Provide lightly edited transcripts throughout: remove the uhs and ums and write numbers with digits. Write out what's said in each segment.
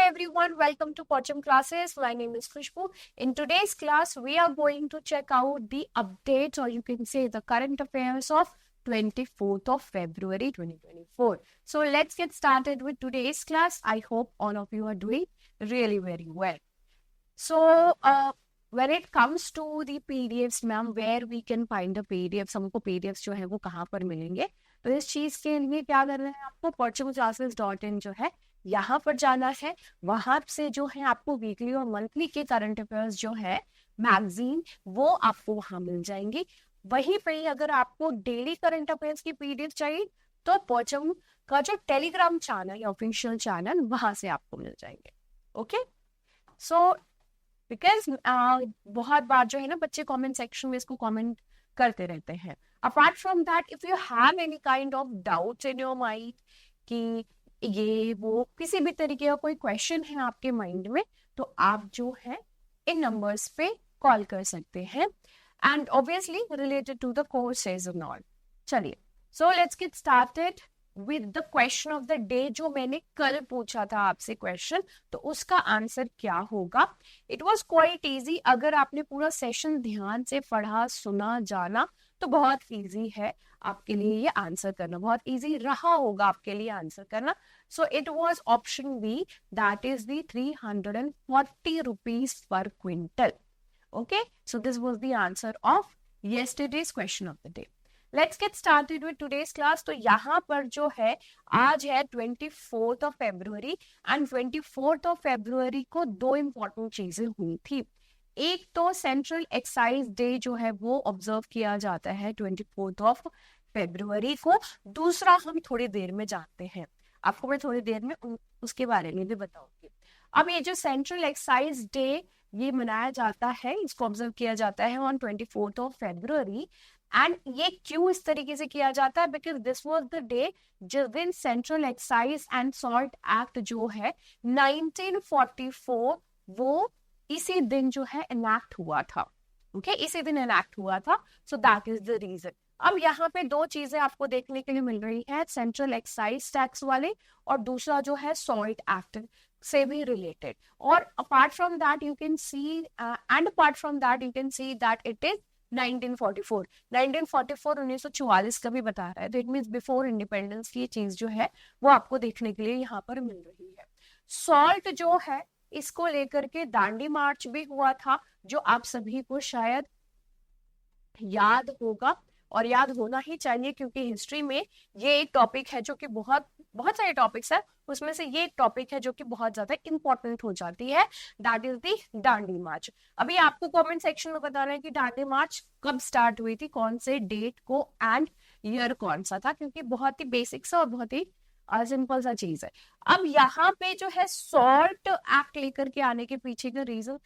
everyone, welcome to Pocham Classes. My name is Khushbu. In today's class, we are going to check out the updates, or you can say the current affairs of 24th of February 2024. So let's get started with today's class. I hope all of you are doing really very well. So when it comes to the PDFs, ma'am, where we can find the PDFs, हमको PDFs जो है वो कहाँ पर मिलेंगे? तो इस चीज के लिए क्या करना है आपको? pochhamclasses.in जो है यहाँ पर जाना है। वहां से जो है आपको वीकली और मंथली के करंट अफेयर्स जो है मैगजीन वो आपको वहां मिल जाएंगी। वहीं पे अगर आपको डेली करंट अफेयर्स की पीडीएफ चाहिए तो पोचम का जो टेलीग्राम चैनल या ऑफिशियल चैनल वहां से आपको मिल जाएंगे। ओके, सो बिकॉज बहुत बार जो है ना बच्चे कमेंट सेक्शन में इसको कमेंट करते रहते हैं। Apart from that, if you have any kind of doubts in your mind कि ये वो किसी भी तरीके का कोई क्वेश्चन है आपके माइंड में, तो आप जो है इन नंबर्स पे कॉल कर सकते हैं and obviously related to the courses and all. चलिए, so let's get started with the question of the day. जो मैंने कल पूछा था आपसे क्वेश्चन, तो उसका आंसर क्या होगा? It was quite easy. अगर आपने पूरा सेशन ध्यान से पढ़ा, सुना, जाना तो बहुत इजी है आपके लिए ये आंसर करना, बहुत इजी रहा होगा आपके लिए आंसर करना। So it was option B, that is the 340 rupees per quintal. Okay, so this was the answer of yesterday's question of the day. Let's get started with today's class. तो यहाँ पर जो है आज है 24th of February and 24th of February को दो important चीजें हुई थी। एक तो सेंट्रल एक्साइज डे जो है वो ऑब्जर्व किया जाता है 24th ऑफ फेब्रुवरी को। दूसरा हम थोड़ी देर में जानते हैं, आपको मैं थोड़ी देर में उसके बारे में भी बताऊंगी। अब ये जो सेंट्रल एक्साइज डे ये मनाया जाता है, इसको ऑब्जर्व किया जाता है on 24th of February. And ये क्यों इस तरीके से किया जाता है? Because this was the day जिस दिन central excise and salt act जो है 1944 वो इसी दिन जो है इनैक्ट हुआ था। ओके, इसी दिन इनैक्ट हुआ था। So that is the reason. अब यहाँ पे दो चीजें आपको देखने के लिए मिल रही है, सेंट्रल एक्साइज टैक्स वाले और दूसरा जो है सॉल्ट एक्ट से भी रिलेटेड। और apart from that you can see and apart from that you can see that it is 1944 1944 का भी बता रहा है। तो इट मीन्स बिफोर इंडिपेंडेंस की चीज जो है वो आपको देखने के लिए यहाँ पर मिल रही है। सॉल्ट जो है इसको लेकर के दांडी मार्च भी हुआ था, जो आप सभी को शायद याद होगा और याद होना ही चाहिए, क्योंकि हिस्ट्री में ये एक टॉपिक है जो कि बहुत सारे टॉपिक्स है, उसमें से ये एक टॉपिक है जो कि बहुत ज्यादा इंपॉर्टेंट हो जाती है, दैट इज दी दांडी मार्च। अभी आपको कमेंट सेक्शन में बताना है कि दांडी मार्च कब स्टार्ट हुई थी, कौन से डेट को एंड ईयर कौन सा था, क्योंकि बहुत ही बेसिक सा और बहुत ही सिंपल सा चीज है। अब यहाँ पे जो है सॉल्ट एक्ट लेकर के आने के पीछे का रीजन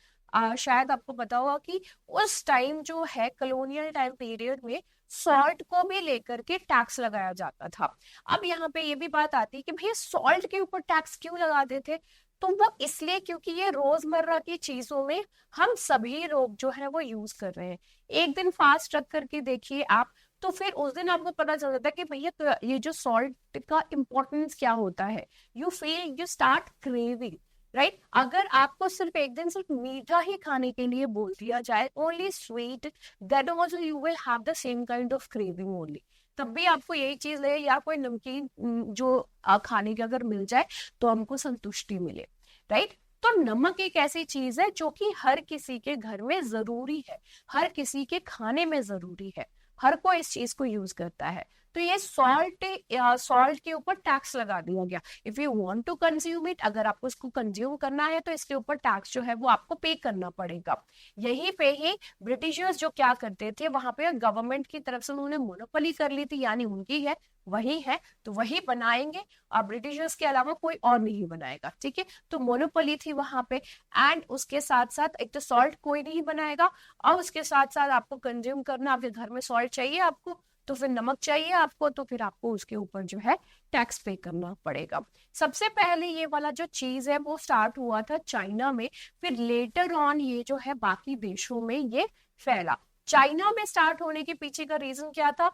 शायद आपको पता होगा कि उस टाइम जो है कॉलोनियल टाइम पीरियड में सॉल्ट को भी लेकर के टैक्स लगाया जाता था। अब यहाँ पे ये भी बात आती है कि भैया सॉल्ट के ऊपर टैक्स क्यों लगाते थे? तो वो इसलिए क्योंकि ये रोजमर्रा की चीजों में हम सभी लोग जो है वो यूज कर रहे हैं। एक दिन फास्ट रख करके देखिए आप, तो फिर उस दिन आपको पता चल जाता है कि भैया तो ये जो सॉल्ट का इंपॉर्टेंस क्या होता है। You feel, you start craving, right? अगर आपको सिर्फ एक दिन सिर्फ मीठा ही खाने के लिए बोल दिया जाए, only sweet, then also you will have the same kind of craving only. तब भी आपको यही चीज ले या कोई नमकीन जो खाने के अगर मिल जाए तो हमको संतुष्टि मिले, राइट? तो नमक एक ऐसी चीज है जो कि हर किसी के घर में जरूरी है, हर किसी के खाने में जरूरी है, हर कोई इस चीज को यूज करता है। तो ये सॉल्ट के ऊपर टैक्स लगा दिया गया। If you want to consume it, अगर आपको इसको कंज्यूम करना है तो इसके ऊपर टैक्स जो है वो आपको पे करना पड़ेगा। यहीं पे ही ब्रिटिशर्स जो क्या करते थे, वहां पे गवर्नमेंट की तरफ से उन्होंने मोनोपोली कर ली थी, यानी उनकी है वही है तो वही बनाएंगे और ब्रिटिशर्स के अलावा कोई और नहीं बनाएगा। ठीक है, तो मोनोपोली थी वहां पे। एंड उसके साथ साथ एक तो सॉल्ट कोई नहीं बनाएगा, और उसके साथ साथ आपको कंज्यूम करना, आपके घर में सॉल्ट चाहिए आपको, तो फिर नमक चाहिए आपको, तो फिर आपको उसके ऊपर जो है टैक्स पे करना पड़ेगा। सबसे पहले ये वाला जो चीज है वो स्टार्ट हुआ था चाइना में, फिर लेटर ऑन ये जो है बाकी देशों में ये फैला। चाइना में स्टार्ट होने के पीछे का रीजन क्या था?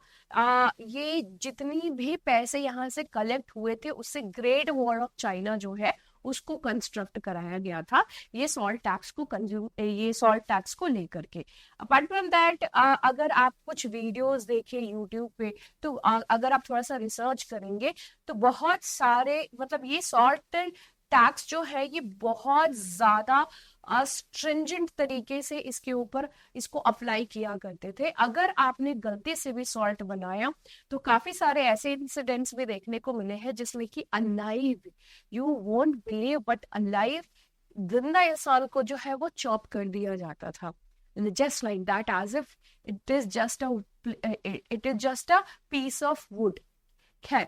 ये जितनी भी पैसे यहाँ से कलेक्ट हुए थे उससे ग्रेट वॉल ऑफ चाइना जो है उसको कंस्ट्रक्ट कराया गया था ये सॉल्ट टैक्स को लेकर के। अपार्ट फ्रॉम दैट, अगर आप कुछ वीडियोस देखें यूट्यूब पे, तो अगर आप थोड़ा सा रिसर्च करेंगे तो बहुत सारे, मतलब ये सॉल्ट टैक्स जो है ये बहुत ज्यादा स्ट्रिंजेंट तरीके से इसके ऊपर इसको अप्लाई किया करते थे। अगर आपने गलती से भी सॉल्ट बनाया तो काफी सारे ऐसे इंसिडेंट्स भी देखने को मिले हैं जिसमें कि alive, you won't believe, but alive जिंदा इंसान को जो है वो चॉप कर दिया जाता था, just like that, as if it is just a piece of wood. खैर,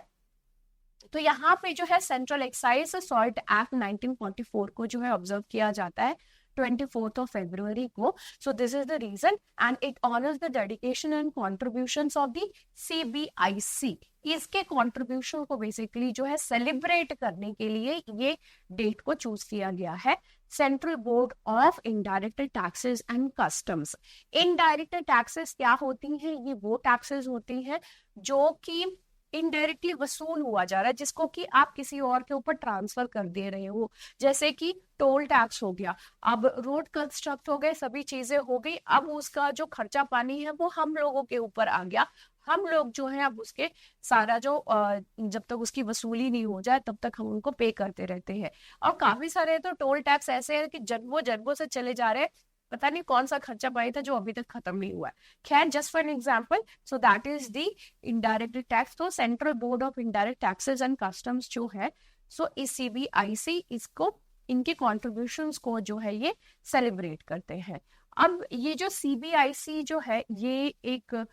तो यहाँ पे जो है सेंट्रल एक्साइज सॉल्ट एक्ट 1944 को जो है ऑब्जर्व किया जाता है 24th of February को। So this is the reason, and it honors the dedication and contributions of the CBIC। इसके कंट्रीब्यूशन को बेसिकली जो है सेलिब्रेट करने के लिए ये डेट को चूज किया गया है। Central board of indirect taxes and customs. Indirect taxes क्या होती हैं? ये वो टैक्सेस होती हैं जो कि इनडायरेक्टली वसूल हुआ जा रहा है, जिसको कि आप किसी और के ऊपर ट्रांसफर कर दे रहे हो। जैसे कि टोल टैक्स हो गया, अब रोड कंस्ट्रक्ट हो गए, सभी चीजें हो गई, अब उसका जो खर्चा पानी है वो हम लोगों के ऊपर आ गया। हम लोग जो है अब उसके सारा जो जब तक उसकी वसूली नहीं हो जाए तब तक हम उनको पे करते रहते हैं। और काफी सारे तो टोल टैक्स ऐसे हैं कि जन्मों जन्मों से चले जा रहे हैं, पता नहीं कौन सा खर्चा पानी था जो अभी तक खत्म नहीं हुआ है। खैर, just for an example, so that is the indirect tax. तो central board of indirect taxes and customs जो है, सो इस CBIC इसको, इनके कॉन्ट्रीब्यूशंस को जो है ये सेलिब्रेट करते हैं। अब ये जो CBIC जो है ये एक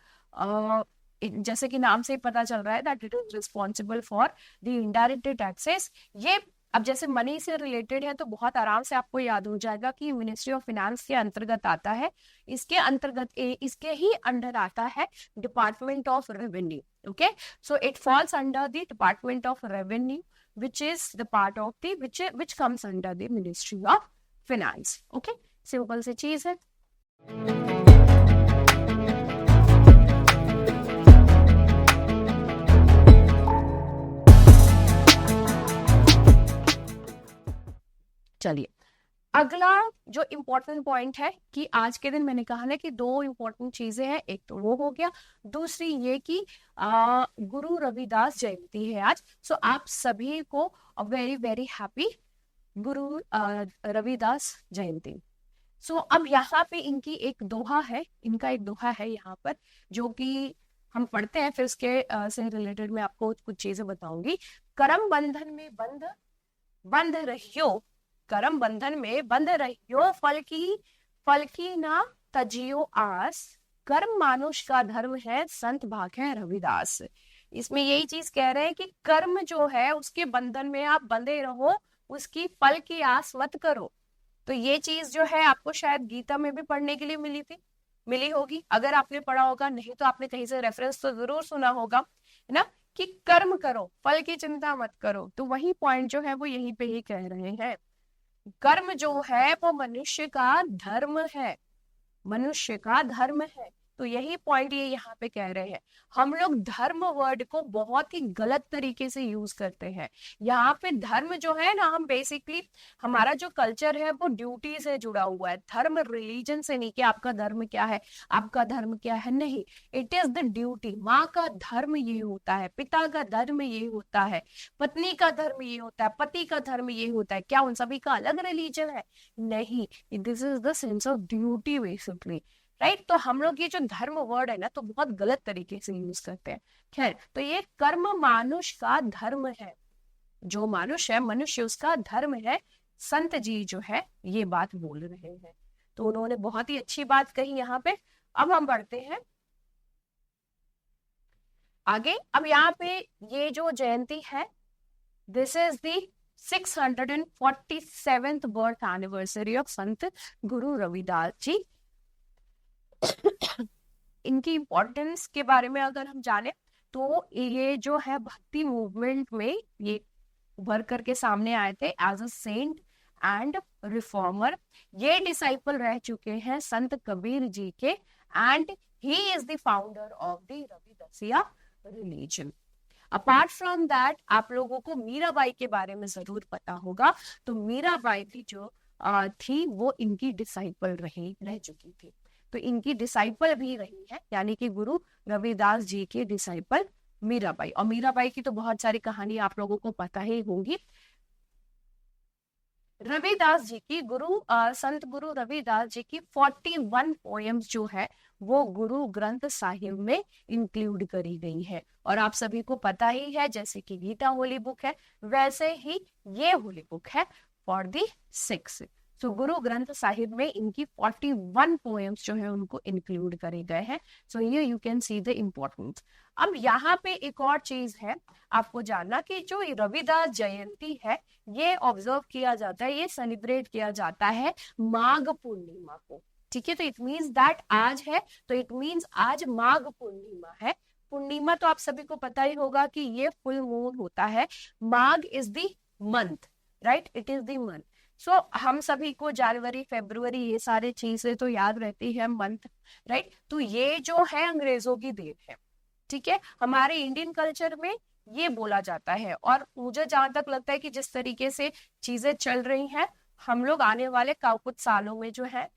जैसे कि नाम से पता चल रहा है that it is responsible for the indirect taxes. ये अब जैसे मनी से रिलेटेड है तो बहुत आराम से आपको याद हो जाएगा कि मिनिस्ट्री ऑफ फाइनेंस के अंतर्गत आता है। इसके अंतर्गत इसके ही अंडर आता है department of revenue. Okay, so it falls under the department of revenue which is the part of the which comes under the Ministry of Finance. Okay, simple सी चीज है। चलिए, अगला जो इम्पोर्टेंट पॉइंट है कि आज के दिन मैंने कहा ना कि दो इम्पोर्टेंट चीजें हैं, एक तो वो हो गया, दूसरी ये कि गुरु रविदास जयंती है आज। सो आप सभी को very very happy Guru Ravidas जयंती। सो अब यहाँ पे इनकी एक दोहा है, इनका एक दोहा है यहाँ पर जो कि हम पढ़ते हैं, फिर उसके से रिलेटेड मैं आपको कुछ चीजें बताऊंगी। करम बंधन में बंध रहियो, करम बंधन में बंध रहियो, फल की ना तजियो आस, कर्म मानुष का धर्म है, संत भाखे रविदास। इसमें यही चीज कह रहे हैं कि कर्म जो है उसके बंधन में आप बंधे रहो, उसकी फल की आस मत करो। तो ये चीज जो है आपको शायद गीता में भी पढ़ने के लिए मिली होगी। अगर आपने पढ़ा होगा, नहीं तो आपने कहीं से रेफरेंस तो जरूर सुना होगा, है ना, कि कर्म करो, फल की चिंता मत करो। तो वही पॉइंट जो है वो यहीं पे ही कह रहे हैं। कर्म जो है वो मनुष्य का धर्म है, मनुष्य का धर्म है। तो यही पॉइंट ये यहाँ पे कह रहे हैं। हम लोग धर्म वर्ड को बहुत ही गलत तरीके से यूज करते हैं। यहाँ पे धर्म जो है ना, हम बेसिकली हमारा जो कल्चर है वो ड्यूटी से जुड़ा हुआ है, धर्म रिलीजन से नहीं कि आपका धर्म क्या है, आपका धर्म क्या है, नहीं, इट इज द ड्यूटी। माँ का धर्म ये होता है, पिता का धर्म ये होता है, पत्नी का धर्म ये होता है, पति का धर्म ये होता है। क्या उन सभी का अलग रिलीजन है? नहीं, this is the sense of duty basically, right. तो हम लोग ये जो धर्म वर्ड है ना तो बहुत गलत तरीके से यूज करते हैं। खैर, तो ये कर्म मानुष का धर्म है, जो मानुष है, मनुष्य उसका धर्म है, संत जी जो है ये बात बोल रहे हैं। तो उन्होंने बहुत ही अच्छी बात कही यहाँ पे। अब हम बढ़ते हैं आगे। अब यहाँ पे ये जो जयंती है, this is the 647th birth anniversary of संत गुरु रविदास जी। इनकी इंपॉर्टेंस के बारे में अगर हम जाने तो ये जो है भक्ति मूवमेंट में ये उभर करके सामने आए थे as a saint and reformer. ये डिसाइपल रह चुके हैं संत कबीर जी के, and he is the founder of the Ravidassia religion. Apart from that आप लोगों को मीराबाई के बारे में जरूर पता होगा। तो मीराबाई की जो थी वो इनकी डिसाइपल रह चुकी थी। तो इनकी डिसाइपल भी रही है, यानी कि गुरु रविदास जी की डिसाइपल मीराबाई। और मीराबाई की तो बहुत सारी कहानी आप लोगों को पता ही होगी। रविदास जी की संत गुरु रविदास जी की 41 पोएम्स जो है वो गुरु ग्रंथ साहिब में इंक्लूड करी गई है। और आप सभी को पता ही है, जैसे कि गीता होली बुक है वैसे ही ये होली बुक है फॉर दी सिक्स। सो गुरु ग्रंथ साहिब में इनकी 41 पोएम्स जो है उनको इंक्लूड करे गए हैं। सो ये you can see the importance. अब यहाँ पे एक और चीज है आपको जानना कि जो रविदास जयंती है ये ऑब्जर्व किया जाता है, ये सेलिब्रेट किया जाता है माघ पूर्णिमा को। ठीक है, तो इट मीन्स दैट आज है, तो इट मीन्स आज माघ पूर्णिमा है। पूर्णिमा तो आप सभी को पता ही होगा कि ये फुल मून होता है। Magh is the month, right, it is the month. So हम सभी को जनवरी फरवरी ये सारे चीजें तो याद रहती है मंथ, राइट। तो ये जो है अंग्रेजों की देन है, ठीक है। हमारे इंडियन कल्चर में ये बोला जाता है। और मुझे जहां तक लगता है कि जिस तरीके से चीजें चल रही हैं हम लोग आने वाले कुछ सालों में जो है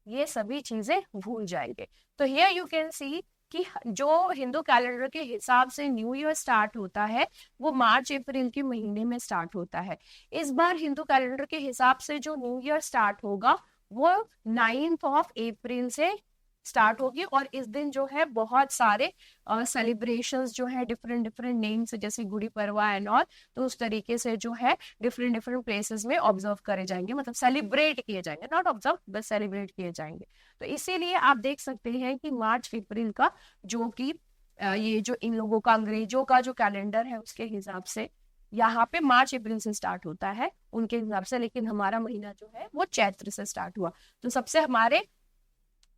ये सभी चीजें भूल जाएंगे। तो हियर यू कैन सी कि जो हिंदू कैलेंडर के हिसाब से न्यू ईयर स्टार्ट होता है वो मार्च अप्रैल के महीने में स्टार्ट होता है। इस बार हिंदू कैलेंडर के हिसाब से जो न्यू ईयर स्टार्ट होगा वो 9th ऑफ अप्रैल से स्टार्ट होगी। और इस दिन जो है बहुत सारे सेलिब्रेशंस जो है डिफरेंट डिफरेंट नेम से, जैसे गुड़ी पड़वा एंड ऑल, तो उस तरीके से जो है डिफरेंट डिफरेंट प्लेसेस में ऑब्जर्व करे जाएंगे, मतलब सेलिब्रेट किए जाएंगे, नॉट ऑब्जर्व बस सेलिब्रेट किए जाएंगे। तो इसीलिए आप देख सकते हैं कि मार्च अप्रैल का जो कि ये जो इन लोगों का अंग्रेजों का जो कैलेंडर है उसके हिसाब से यहाँ पे मार्च अप्रैल से स्टार्ट होता है उनके हिसाब से, लेकिन हमारा महीना जो है वो चैत्र से स्टार्ट हुआ। तो सबसे हमारे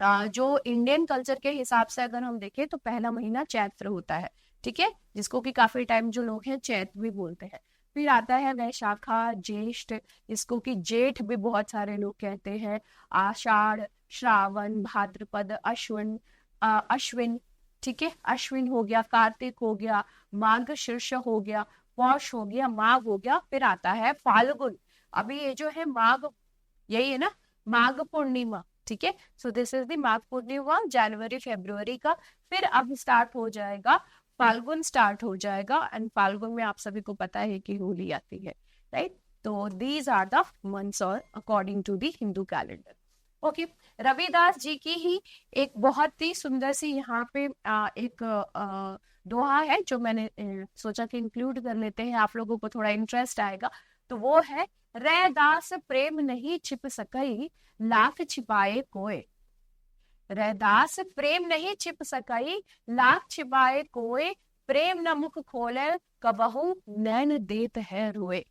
जो इंडियन कल्चर के हिसाब से अगर हम देखें तो पहला महीना चैत्र होता है, ठीक है, जिसको कि काफी टाइम जो लोग हैं चैत्र भी बोलते हैं। फिर आता है वैशाखा, ज्येष्ठ, इसको कि जेठ भी बहुत सारे लोग कहते हैं, आषाढ़, श्रावण, भाद्रपद, अश्विन, ठीक है, अश्विन हो गया, कार्तिक हो गया, माघ शीर्ष हो गया, पौष हो गया, माघ हो गया। फिर आता है फाल्गुन। अभी ये जो है माघ, यही है ना माघ पूर्णिमा, ठीक है। So this is the Magh Purnima जनवरी फरवरी का। फिर अब स्टार्ट हो जाएगा फाल्गुन, स्टार्ट हो जाएगा एंड फाल्गुन में आप सभी को पता है कि होली आती है, राइट। तो दीज आर द मंथ्स और according to the Hindu calendar. Okay, Ravidas ji की ही एक बहुत ही सुंदर सी यहाँ पे एक दोहा है जो मैंने सोचा कि इंक्लूड कर लेते हैं, आप लोगों को थोड़ा इंटरेस्ट आएगा। तो वो है, रैदास प्रेम नहीं छिप सकई, लाख छिपाए कोय। रैदास प्रेम नहीं छिप सकई, लाख छिपाए कोय। प्रेम न मुख खोले, कबहू नैन देत है रोए।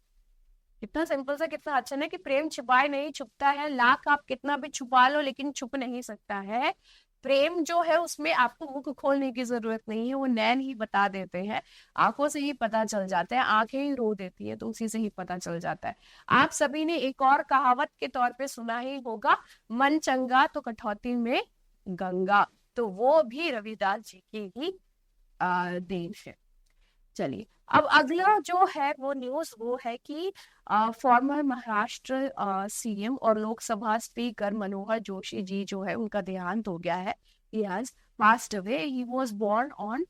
कितना सिंपल सा, कितना अच्छा है कि प्रेम छिपाए नहीं छुपता है, लाख आप कितना भी छुपा लो लेकिन छुप नहीं सकता है। प्रेम जो है उसमें आपको मुख खोलने की जरूरत नहीं है, वो नैन ही बता देते हैं, आंखों से ही पता चल जाता है, आंखें ही रो देती है तो उसी से ही पता चल जाता है। आप सभी ने एक और कहावत के तौर पे सुना ही होगा, मन चंगा तो कठौती में गंगा। तो वो भी रविदास जी की ही देन है। चलिए, अब अगला जो है वो न्यूज वो है कि फॉर्मर महाराष्ट्र सीएम और लोकसभा स्पीकर मनोहर जोशी जी जो है उनका देहांत हो गया है। He has passed away. He was born on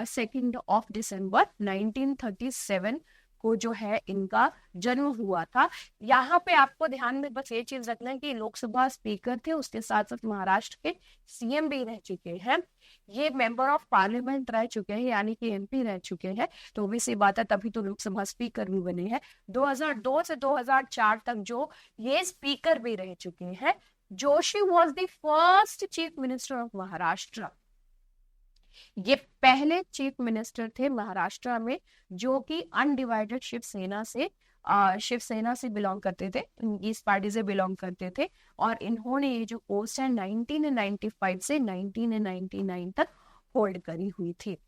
2nd of December 1937 को जो है इनका जन्म हुआ था। यहाँ पे आपको ध्यान में बस ये चीज रखना है कि लोकसभा स्पीकर थे, उसके साथ साथ महाराष्ट्र के सीएम भी रह चुके हैं, ये मेंबर ऑफ पार्लियामेंट रह चुके हैं, यानी कि एमपी रह चुके हैं। तो भी सी बात है, तभी तो लोकसभा स्पीकर भी बने हैं। 2002 से 2004 तक जो ये स्पीकर भी रह चुके हैं। Joshi was the first chief minister of Maharashtra. ये पहले चीफ मिनिस्टर थे महाराष्ट्र में जो कि अनडिवाइडेड शिवसेना से बिलोंग करते थे, इस पार्टी से बिलोंग करते थे। और इन्होंने ये जो पोस्ट है 1995 से 1999 तक होल्ड करी हुई थी।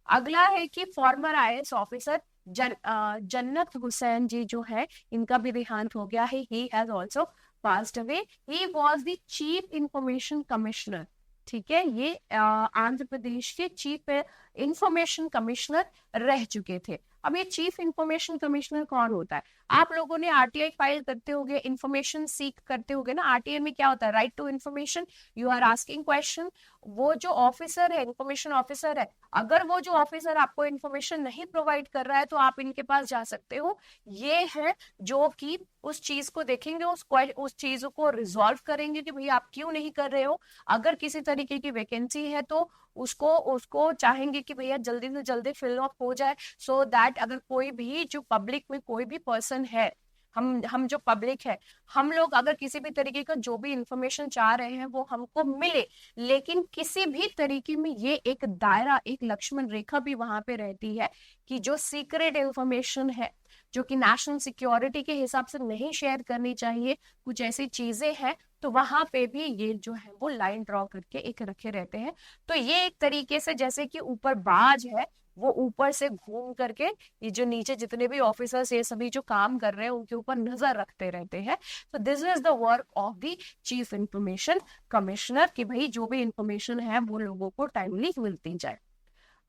अगला है कि फॉर्मर आईएएस ऑफिसर जन्नत हुसैन जी जो है इनका भी देहांत हो गया है। He has also passed away. He was the chief information commissioner, ठीक है, ये आंध्र प्रदेश के चीफ इंफॉर्मेशन कमिश्नर रह चुके थे। अब ये चीफ इंफॉर्मेशन कमिश्नर कौन होता है? आप लोगों ने आरटीआई फाइल करते होगे, इंफॉर्मेशन सीख करते होगे ना। आरटीआई में क्या होता है? Right to information, you are asking question. वो जो ऑफिसर है, इंफॉर्मेशन ऑफिसर है, अगर वो जो ऑफिसर आपको इंफॉर्मेशन नहीं प्रोवाइड कर रहा है तो आप इनके पास जा सकते हो। ये है जो कि उस चीज को देखेंगे, उस चीज को रिजॉल्व करेंगे कि भाई आप क्यों नहीं कर रहे हो। अगर किसी तरीके की वैकेंसी है तो उसको उसको चाहेंगे कि भैया जल्दी से जल्दी फिल अप हो जाए, सो दैट अगर कोई भी जो पब्लिक में कोई भी पर्सन है, हम जो पब्लिक है, हम लोग अगर किसी भी तरीके का जो भी इंफॉर्मेशन चाह रहे हैं वो हमको मिले। लेकिन किसी भी तरीके में ये एक दायरा, एक लक्ष्मण रेखा भी वहां पे रहती है कि जो सीक्रेट इंफॉर्मेशन है, जो कि नेशनल सिक्योरिटी के हिसाब से नहीं शेयर करनी चाहिए, कुछ ऐसी चीजें हैं, तो वहां पे भी ये जो है वो लाइन ड्रॉ करके एक रखे रहते हैं। तो ये एक तरीके से जैसे कि ऊपर बाज है, वो ऊपर से घूम करके ये जो नीचे जितने भी ऑफिसर्स ये सभी जो काम कर रहे हैं उनके ऊपर नजर रखते रहते हैं। तो this is the work of the chief information commissioner कि भाई जो भी इंफॉर्मेशन है वो लोगों को टाइमली मिलती जाए।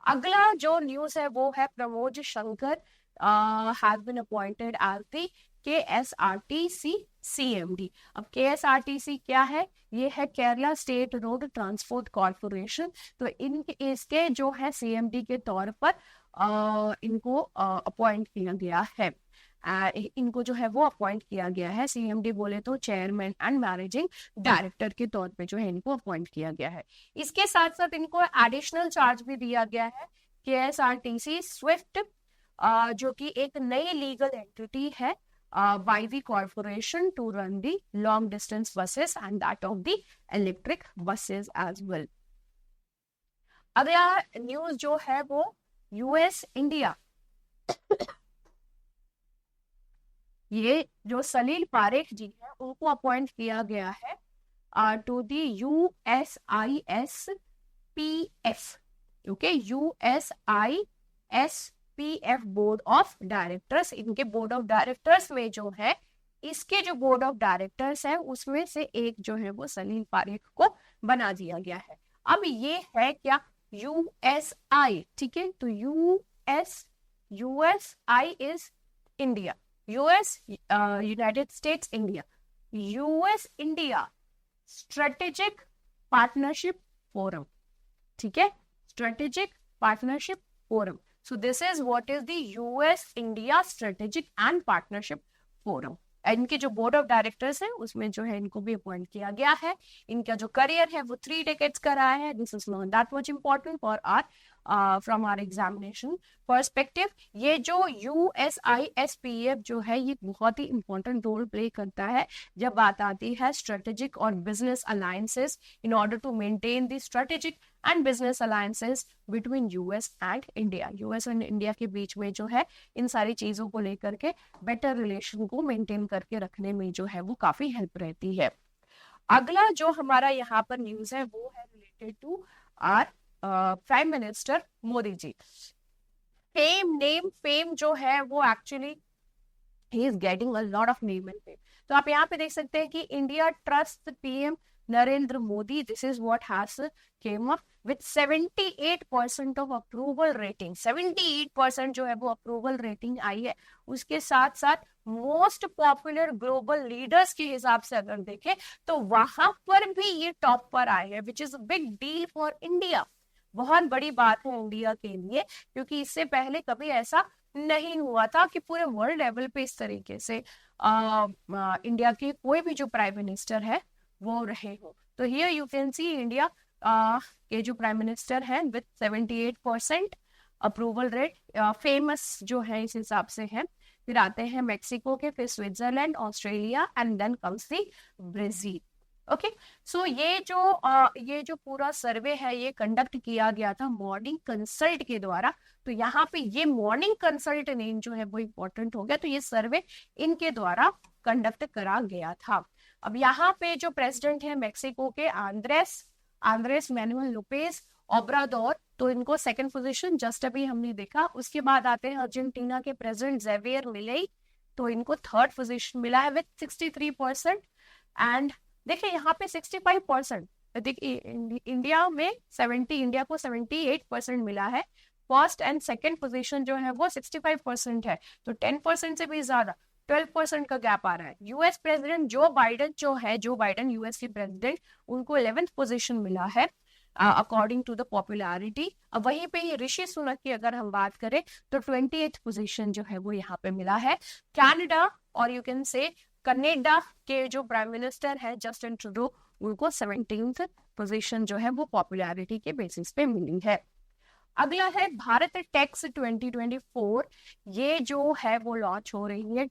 अगला जो न्यूज है वो है Pramod Shankar has been appointed as the KSRTC CMD। अब KSRTC क्या है? ये है Kerala state road transport corporation. तो इसके जो है CMD के तौर पर इनको अपॉइंट किया गया है। इनको जो है वो अपॉइंट किया गया है, CMD बोले तो चेयरमैन एंड मैनेजिंग डायरेक्टर के तौर पे जो है इनको अपॉइंट किया गया है। इसके साथ साथ इनको एडिशनल चार्ज भी दिया गया है। KSRTC स्विफ्ट जो कि एक नई लीगल एंटिटी है by the corporation to run the long distance buses and that of the electric buses as well। अगला न्यूज जो है वो US इंडिया। ये जो सलील पारेख जी है उनको अपॉइंट किया गया है to the USISPF। Okay, USISPF board of directors. इनके बोर्ड ऑफ डायरेक्टर्स में जो है, इसके जो बोर्ड ऑफ डायरेक्टर्स है उसमें से एक जो है वो सलील पारेख को बना दिया गया है। अब ये है क्या? USI, ठीक है। तो USI is India, US United states India, US India strategic partnership forum, ठीक है, strategic partnership forum. So this is what is the US India strategic and partnership forum. इनके जो बोर्ड ऑफ डायरेक्टर्स है उसमें जो है इनको भी अपॉइंट किया गया है। इनका जो करियर है वो 3 डेकेड्स का रहा है। This is not that much important for our from our examination perspective. ये जो USISPF जो है ये बहुत ही इंपॉर्टेंट रोल प्ले करता है जब बात आती है स्ट्रेटेजिक और business alliances, in order to maintain the strategic and business alliances between US and India. US and India के बीच में जो है इन सारी चीजों को लेकर के बेटर रिलेशन को मेंटेन करके रखने में जो है वो काफी हेल्प रहती है। अगला जो हमारा यहाँ पर न्यूज है वो है related to our prime minister Modi ji. Fame जो है वो actually he is getting a lot of name and fame. तो आप यहाँ पे देख सकते हैं कि India trust PM Narendra Modi, this is what has come up with 78% of approval rating. 78% जो है वो अप्रूवल रेटिंग आई है। उसके साथ साथ मोस्ट पॉपुलर ग्लोबल लीडर्स के हिसाब से अगर देखें तो वहां पर भी ये टॉप पर आए हैं, which is a big deal for India. बहुत बड़ी बात है इंडिया के लिए, क्योंकि इससे पहले कभी ऐसा नहीं हुआ था कि पूरे वर्ल्ड लेवल पे इस तरीके से इंडिया के कोई भी जो प्राइम मिनिस्टर है वो रहे हो। तो here you can see India के जो प्राइम मिनिस्टर है विथ 78% अप्रूवल रेट, फेमस जो है इस हिसाब से है। फिर आते हैं मेक्सिको के, फिर Switzerland, Australia and then comes the Brazil. Okay, so ये जो पूरा सर्वे है ये कंडक्ट किया गया था मॉर्निंग कंसल्ट के द्वारा। तो यहाँ पे ये मॉर्निंग कंसल्ट नेम जो है वो इम्पोर्टेंट हो गया। तो ये सर्वे इनके द्वारा कंडक्ट करा गया था। अब यहाँ पे जो प्रेसिडेंट है मेक्सिको के आंद्रेस मैनुअल लोपेज ओब्राडोर, तो इनको सेकंड पोजीशन जस्ट अभी हमने देखा। उसके बाद आते हैं अर्जेंटीना के प्रेसिडेंट जेवियर मिलेई, तो इनको थर्ड पोजीशन मिला है विथ 63%। एंड देखिए यहाँ पे 65%, देखिए इंडिया में 70, इंडिया को 78% मिला है। फर्स्ट एंड सेकंड पोजीशन जो है वो 65% है, तो 10% से भी ज्यादा 12% का गैप आ रहा है। यूएस प्रेसिडेंट जो बाइडेन जो है, जो बाइडेन यूएस के प्रेसिडेंट, उनको 11th पोजीशन मिला है अकॉर्डिंग टू द पॉपुलैरिटी। अब वहीं पे ही ऋषि सुनक की अगर हम बात करें तो 28th पोजीशन जो है वो यहाँ पे मिला है। कनाडा और यू कैन से कनाडा के जो प्राइम मिनिस्टर है जस्टिन ट्रूडो, उनको 17th पोजीशन जो है वो पॉपुलैरिटी के बेसिस पे मिली है। अगला है भारत टेक्स 2024। ये जो है वो लॉन्च हो रही है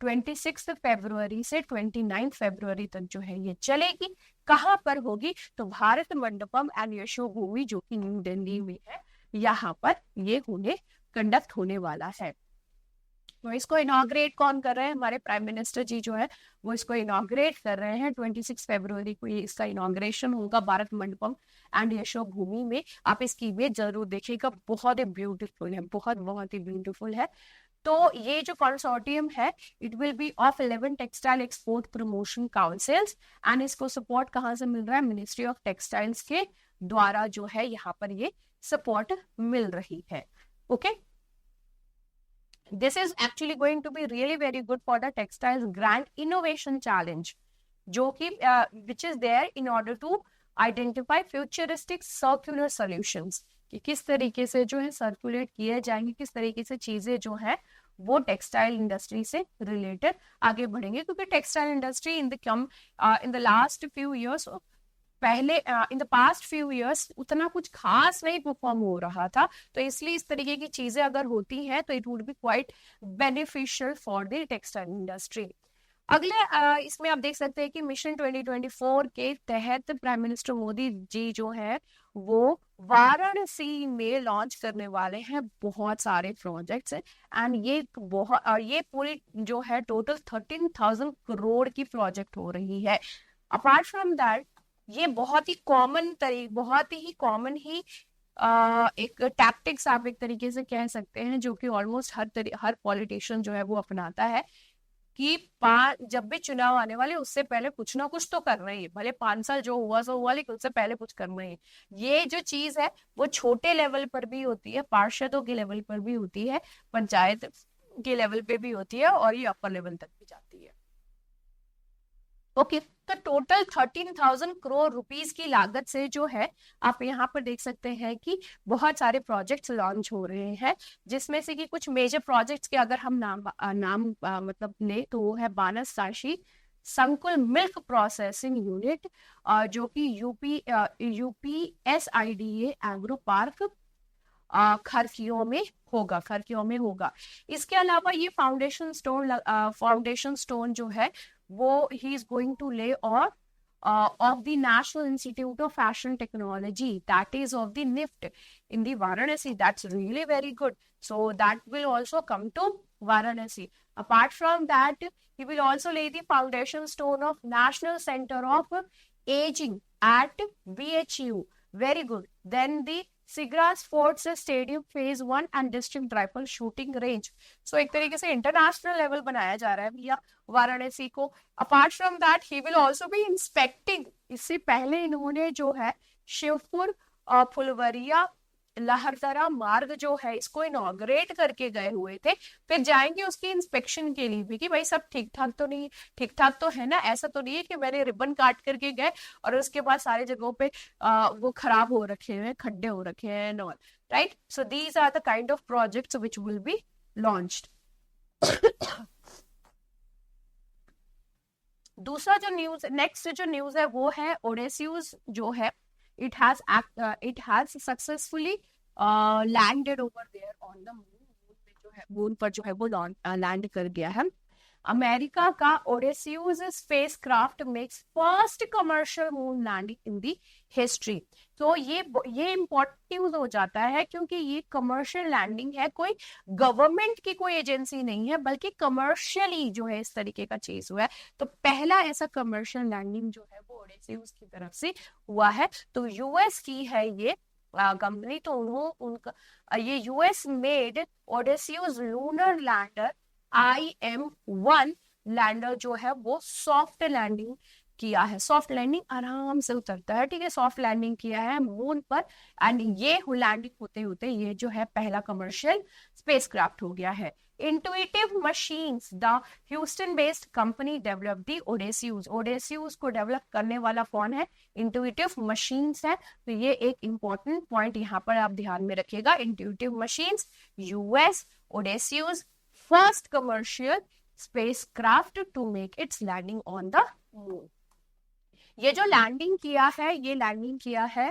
26 फरवरी से 29 फरवरी तक जो है ये चलेगी। कहाँ पर होगी? तो भारत मंडपम एंड यशोभूमि जो कि न्यू दिल्ली में है, यहाँ पर ये कंडक्ट होने वाला है। तो इसको इनॉग्रेट कौन कर रहे हैं? हमारे प्राइम मिनिस्टर जी जो है वो इसको इनॉग्रेट कर रहे हैं। 26 फरवरी को ये इसका इनॉग्रेशन होगा भारत मंडपम एंड यशोभूमि में। आप इसकी इमेज जरूर देखिएगा, बहुत ही ब्यूटीफुल है, बहुत बहुत ही ब्यूटीफुल है। तो ये जो कंसोर्टियम है, it will B of 11 textile export promotion councils, and इसको सपोर्ट कहाँ से मिल रहा है? मिनिस्ट्री ऑफ टेक्सटाइल्स के द्वारा जो है यहाँ पर ये सपोर्ट मिल रही है। Okay, this is actually going to be really very good for the textiles grand innovation challenge, जो कि which is there in order to identify futuristic circular solutions, कि किस तरीके से जो है सर्कुलेट किए जाएंगे, किस तरीके से चीजें जो है वो टेक्सटाइल इंडस्ट्री से रिलेटेड आगे बढ़ेंगे। क्योंकि textile industry in the last few years, पहले in the past few years उतना कुछ खास नहीं परफॉर्म हो रहा था, तो इसलिए इस तरीके की चीजें अगर होती हैं तो it would be quite beneficial for the textile industry. अगले इसमें आप देख सकते हैं कि मिशन 2024 के तहत प्राइम मिनिस्टर मोदी जी जो है वो वाराणसी में लॉन्च करने वाले हैं बहुत सारे प्रोजेक्ट्स, एंड ये पूरी जो है टोटल 13,000 करोड़ की प्रोजेक्ट हो रही है। अपार्ट फ्रॉम दैट, ये बहुत ही कॉमन ही एक टैक्टिक्स आप एक तरीके से कह सकते हैं, जो कि ऑलमोस्ट हर पॉलिटिशियन जो है वो अपनाता है कि जब भी चुनाव आने वाले उससे पहले कुछ ना कुछ तो करना ही है, भले 5 साल जो हुआ सो हुआ, लेकिन उससे पहले कुछ करना ही है। ये जो चीज है वो छोटे लेवल पर भी होती है, पार्षदों के लेवल पर भी होती है, पंचायत के लेवल पे भी होती है, और ये अपर लेवल तक भी जाती है। ओके, तो टोटल 13,000 करोड़ रुपीस की लागत से जो है आप यहाँ पर देख सकते हैं कि बहुत सारे प्रोजेक्ट्स लॉन्च हो रहे हैं, जिसमें से कि कुछ मेजर प्रोजेक्ट्स के अगर हम नाम मतलब ले तो वो है बानस साशी संकुल मिल्क प्रोसेसिंग यूनिट, जो कि UPSIDA एग्रो पार्क खरकियों में होगा। इसके अलावा ये फाउंडेशन स्टोन जो है वो ही इज गोइंग टू ले और of the National Institute of Fashion Technology, that is of the NIFT in the Varanasi. That's really very good. So that will also come to Varanasi. Apart from that, he will also lay the foundation stone of National Center of Aging at BHU. Very good. Then the Sigra sports stadium phase 1 and district rifle shooting range. So एक तरीके से international level बनाया जा रहा है भैया वाराणसी को। Apart from that he will also be inspecting, इससे पहले इन्होंने जो है शिवपुर फुलवरिया लहरदरा मार्ग जो है इसको इनॉग्रेट करके गए हुए थे, फिर जाएंगे उसकी इंस्पेक्शन के लिए भी कि भाई सब ठीक ठाक तो है ना, ऐसा तो नहीं है कि मैंने रिबन काट करके गए और उसके बाद सारे जगहों पे वो खराब हो रखे हैं, खड्डे हो रखे हैं and all, right. So these are the kind of projects which will be launched. दूसरा जो नेक्स्ट जो न्यूज है वो है ओडेस्यूज जो है it has successfully landed over there on the moon। Moon पर जो है वो लैंड कर गया है। अमेरिका का Odysseus spacecraft makes first commercial moon landing in the history. तो ये इम्पोर्टेंट न्यूज हो जाता है क्योंकि ये कमर्शियल लैंडिंग है, कोई गवर्नमेंट की कोई एजेंसी नहीं है, बल्कि कमर्शियली जो है इस तरीके का चीज हुआ है। तो पहला ऐसा कमर्शियल लैंडिंग जो है वो ओडेस्यूज की तरफ से हुआ है। तो यूएस की है ये कंपनी, तो उनका ये US made Odysseus lunar lander IM-1 lander जो है वो सॉफ्ट लैंडिंग किया है, सॉफ्ट लैंडिंग आराम से उतरता है, ठीक है, सॉफ्ट लैंडिंग किया है मून पर। एंड ये लैंडिंग होते होते ये जो है पहला कमर्शियल स्पेसक्राफ्ट हो गया है। Intuitive Machines, the Houston-based company developed the Odysseus. Odysseus को डेवलप करने वाला कौन है? Intuitive Machines है। तो ये एक इंपॉर्टेंट पॉइंट यहाँ पर आप ध्यान में रखिएगा। Intuitive Machines, US, Odysseus, first commercial spacecraft to make its landing on the moon. ये जो लैंडिंग किया है, ये लैंडिंग किया है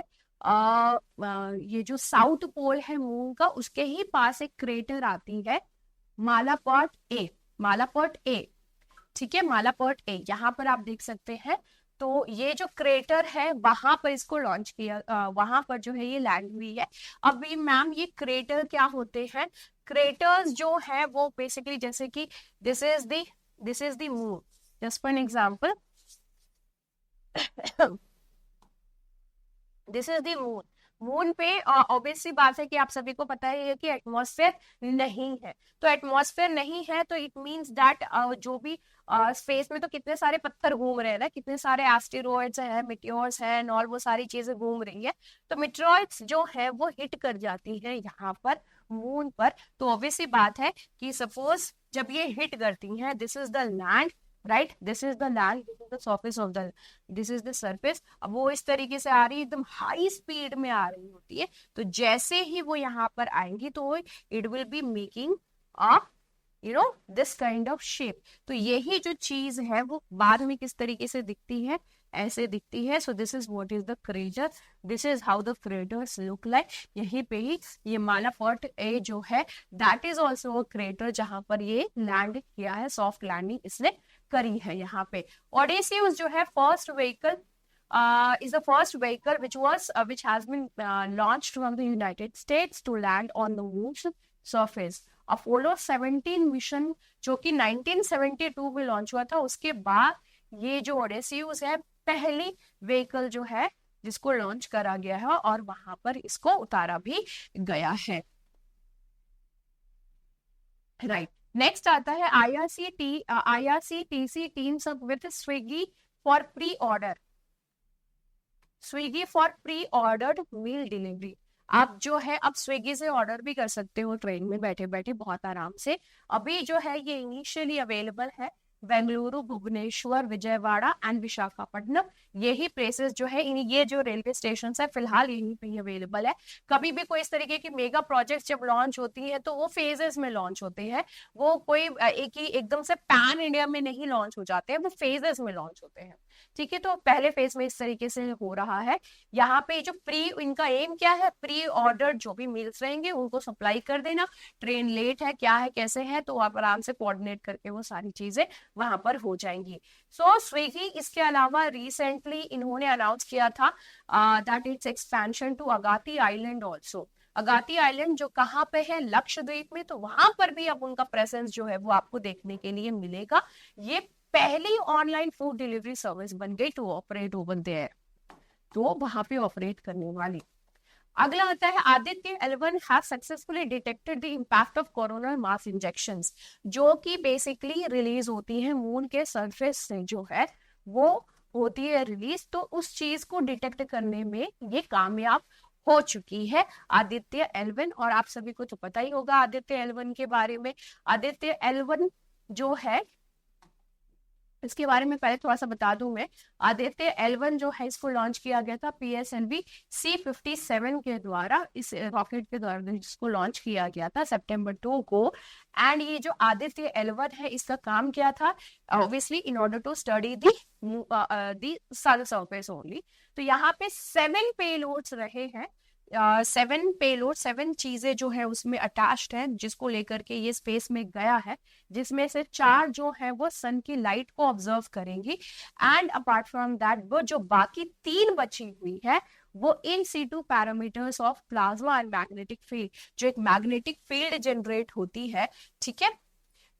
ये जो साउथ पोल है मून का, उसके ही पास एक क्रेटर आती है मालापॉट ए, मालापॉट ए, ठीक है, मालापॉट ए, यहाँ पर आप देख सकते हैं। तो ये जो क्रेटर है वहां पर इसको लॉन्च किया, वहां पर जो है ये लैंड हुई है। अभी मैम ये क्रेटर क्या होते हैं? क्रेटर्स जो है वो बेसिकली जैसे कि this is the moon, just for an example, this is the moon. Moon पे ऑब्वियसली बात है कि आप सभी को पता है कि एटमॉस्फेयर नहीं है। तो एटमॉस्फेयर नहीं है तो इट मींस दैट जो भी स्पेस में तो कितने सारे पत्थर घूम रहे हैं ना, कितने सारे एस्टेरॉइड्स हैं, मिटियोर्स हैं एंड ऑल, वो सारी चीजें घूम रही है। तो मिटियोर्स जो है वो हिट कर जाती है यहाँ पर मून पर। तो ऑब्वियसली बात है कि सपोज जब ये हिट करती हैं, this is the land, right, this is the land, this is the surface of the, this is the surface. अब वो इस तरीके से आ रही है, एकदम हाई स्पीड में आ रही होती है। तो जैसे ही वो यहाँ पर आएंगी तो it will be making a this kind of shape. तो यही जो चीज है वो बाद में किस तरीके से दिखती है, ऐसे दिखती है। So this is what is the crater, this is how the craters look like. यहीं पे ही ये मालापॉट ए जो है that is also a crater जहां पर ये लैंड किया है, सॉफ्ट लैंडिंग इसने करी है यहाँ पे। ओडेसियस जो है first vehicle is the first vehicle which has been launched from the United States to land on the moon's surface. Apollo 17 mission जो कि 1972 में लॉन्च हुआ था, उसके बाद ये जो ओडेसियस है पहली व्हीकल जो है जिसको लॉन्च करा गया है और वहां पर इसको उतारा भी गया है, राइट। नेक्स्ट आता है IRCTC teams up with Swiggy for pre order, Swiggy for pre ordered meal delivery. आप जो है अब स्विगी से ऑर्डर भी कर सकते हो ट्रेन में बैठे बैठे बहुत आराम से। अभी जो है ये इनिशियली अवेलेबल है बेंगलुरु, भुवनेश्वर, विजयवाड़ा एंड विशाखापट्टनम, यही प्लेसेस जो है ये जो रेलवे स्टेशन है फिलहाल यहीं पे अवेलेबल है। कभी भी कोई इस तरीके की मेगा प्रोजेक्ट जब लॉन्च होती है तो वो फेजेस में लॉन्च होते हैं, वो कोई एक ही एकदम से पैन इंडिया में नहीं लॉन्च हो जाते हैं, वो फेजेस में लॉन्च होते हैं, ठीक है। तो पहले फेज में इस तरीके से हो रहा है। यहाँ पे जो इनका एम क्या है, प्री ऑर्डर जो भी मील्स रहेंगे उनको सप्लाई कर देना। ट्रेन लेट है, क्या है, कैसे है, तो आप आराम से कोऑर्डिनेट करके वो सारी चीजें वहां पर हो जाएंगी। सो स्विगी इसके अलावा रिसेंटली इन्होंने अनाउंस किया था that it's expansion to Agatti island also. Agatti island जो कहाँ पे है, लक्षद्वीप में, तो वहां पर भी अब उनका प्रेजेंस जो है वो आपको देखने के लिए मिलेगा। ये पहली ऑनलाइन फूड डिलीवरी सर्विस बन गई टू ऑपरेट ओवर देयर, तो वहां पे ऑपरेट करने वाली। अगला आता है Aditya L1 has successfully detected the impact of corona mass injections, जो कि बेसिकली रिलीज होती है मून के सरफेस से, जो है वो होती है रिलीज। तो उस चीज को डिटेक्ट करने में ये कामयाब हो चुकी है आदित्य L1। और आप सभी को तो पता ही होगा आदित्य L1 के बारे में। आदित्य L1 जो है इसके बारे में पहले थोड़ा सा बता दूं मैं। आदित्य L1 जो है इसको लॉन्च किया गया था PSLV C57 के द्वारा, इस रॉकेट के द्वारा जिसको लॉन्च किया गया था सितंबर 2 को। एंड ये जो आदित्य L1 है इसका काम क्या था, obviously in order to study the sun surface only. तो यहाँ पे 7 पेलोड्स रहे हैं, 7 पेलोड, 7 चीजें जो है उसमें अटैच्ड है जिसको लेकर के ये स्पेस में गया है, जिसमें से 4 जो है वो सन की लाइट को ऑब्जर्व करेंगी। एंड अपार्ट फ्रॉम दैट वो जो बाकी 3 बची हुई है वो in situ parameters of plasma and magnetic field, जो एक मैग्नेटिक फील्ड जनरेट होती है, ठीक है,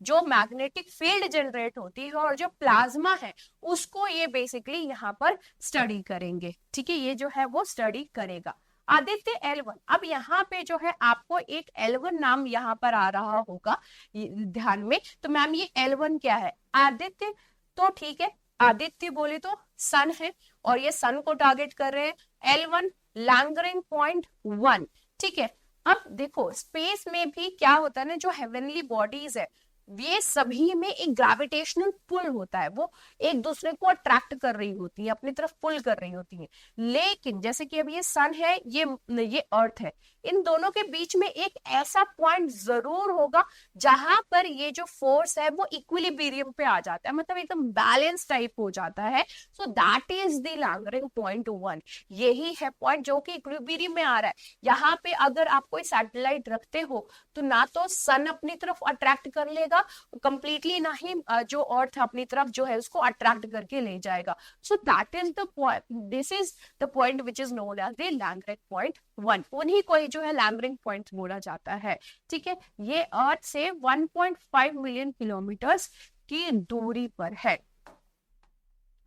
जो मैग्नेटिक फील्ड जनरेट होती है और जो प्लाज्मा है उसको ये बेसिकली यहाँ पर स्टडी करेंगे, ठीक है, ये जो है वो स्टडी करेगा आदित्य L1। अब यहाँ पे जो है आपको एक L1 नाम यहाँ पर आ रहा होगा ध्यान में। तो मैम ये L1 क्या है, आदित्य तो ठीक है, आदित्य बोले तो सन है, और ये सन को टारगेट कर रहे हैं। L1 लैंगरिंग पॉइंट 1, ठीक है। अब देखो स्पेस में भी क्या होता है ना, जो हेवनली बॉडीज है ये सभी में एक ग्रेविटेशनल पुल होता है, वो एक दूसरे को अट्रैक्ट कर रही होती है, अपनी तरफ पुल कर रही होती है। लेकिन जैसे कि अब ये सन है, ये अर्थ है, इन दोनों के बीच में एक ऐसा पॉइंट जरूर होगा जहां पर ये जो फोर्स है वो इक्विलिब्रियम पे आ जाता है, मतलब एकदम बैलेंस टाइप हो जाता है। So that is the Lagrange point 1। यही है पॉइंट जो कि इक्विलिब्रियम में आ रहा है। यहाँ पे अगर आप कोई सैटेलाइट रखते हो तो ना तो सन अपनी तरफ अट्रैक्ट कर लेगा कंप्लीटली, ना ही जो अर्थ अपनी तरफ जो है उसको अट्रैक्ट करके ले जाएगा। So that is the point, this is the point which is known as the Lagrange point 1। उन्हीं को जो है लैंगरिंग पॉइंट बोला जाता है, ठीक है। ये अर्थ से 1.5 मिलियन किलोमीटर्स की दूरी पर है,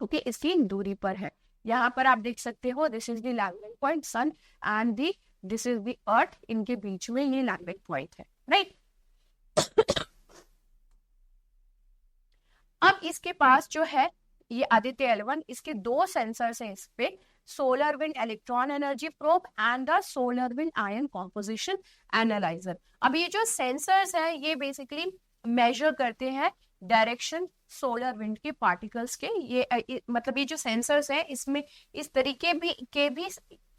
ओके, इसकी दूरी पर है। यहाँ पर आप देख सकते हो this is the Lagrange point sun and the this is the earth, इनके बीच में ये लैंगरिंग पॉइंट है, राइट। अब इसके पास जो है ये आदित्य L1, इसके दो सेंसर्स हैं इस पे, solar wind electron energy probe and the solar wind ion composition analyser. अब ये जो सेंसर्स हैं ये बेसिकली मेजर करते हैं डायरेक्शन सोलर विंड के पार्टिकल्स के। मतलब ये जो सेंसर्स हैं इसमें इस तरीके के भी